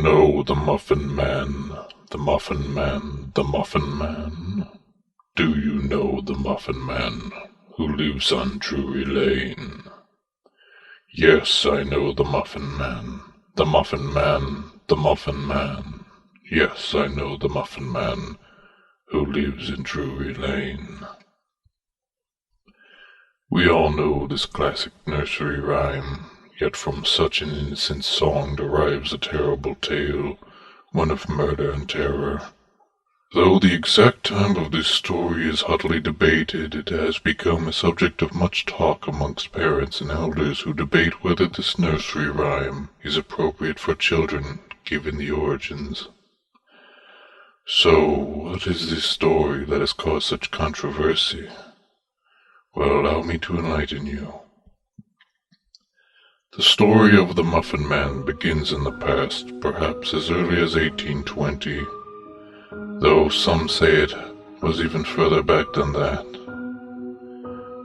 know the Muffin Man, the Muffin Man, the Muffin Man? Do you know the Muffin Man who lives on Drury Lane? Yes, I know the Muffin Man, the Muffin Man, the Muffin Man. Yes, I know the Muffin Man who lives in Drury Lane. We all know this classic nursery rhyme, yet from such an innocent song derives a terrible tale, one of murder and terror. Though the exact time of this story is hotly debated, it has become a subject of much talk amongst parents and elders who debate whether this nursery rhyme is appropriate for children, given the origins. So, what is this story that has caused such controversy? Well, allow me to enlighten you. The story of the Muffin Man begins in the past, perhaps as early as 1820, though some say it was even further back than that.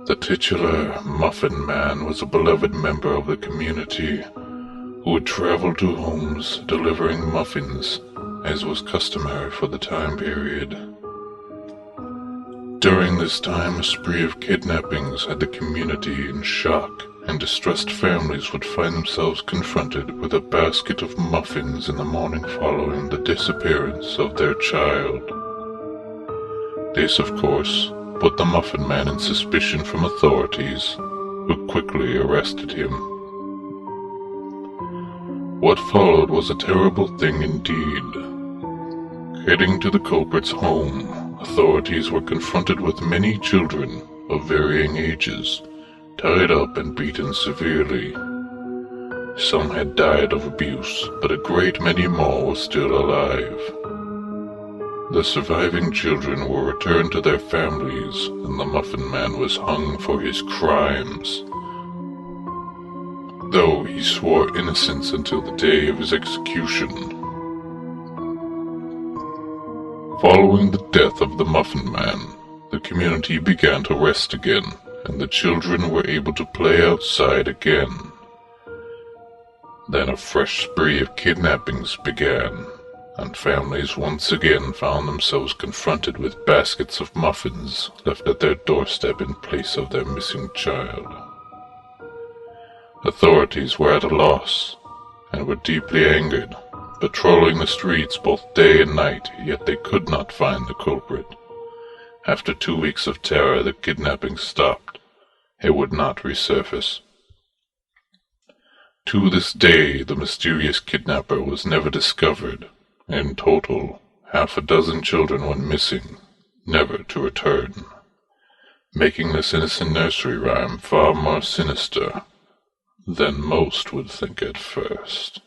The titular Muffin Man was a beloved member of the community who would travel to homes delivering muffins, as was customary for the time period. During this time, a spree of kidnappings had the community in shock, and distressed families would find themselves confronted with a basket of muffins in the morning following the disappearance of their child. This, of course, put the Muffin Man in suspicion from authorities, who quickly arrested him. What followed was a terrible thing indeed. Heading to the culprit's home, authorities were confronted with many children of varying ages, tied up and beaten severely. Some had died of abuse, but a great many more were still alive. The surviving children were returned to their families, and the Muffin Man was hung for his crimes, though he swore innocence until the day of his execution. Following the death of the Muffin Man, the community began to rest again, and the children were able to play outside again. Then a fresh spree of kidnappings began, and families once again found themselves confronted with baskets of muffins left at their doorstep in place of their missing child. Authorities were at a loss, and were deeply angered, patrolling the streets both day and night, yet they could not find the culprit. After 2 weeks of terror, the kidnapping stopped. It would not resurface. To this day, the mysterious kidnapper was never discovered. In total, 6 children went missing, never to return, making this innocent nursery rhyme far more sinister than most would think at first.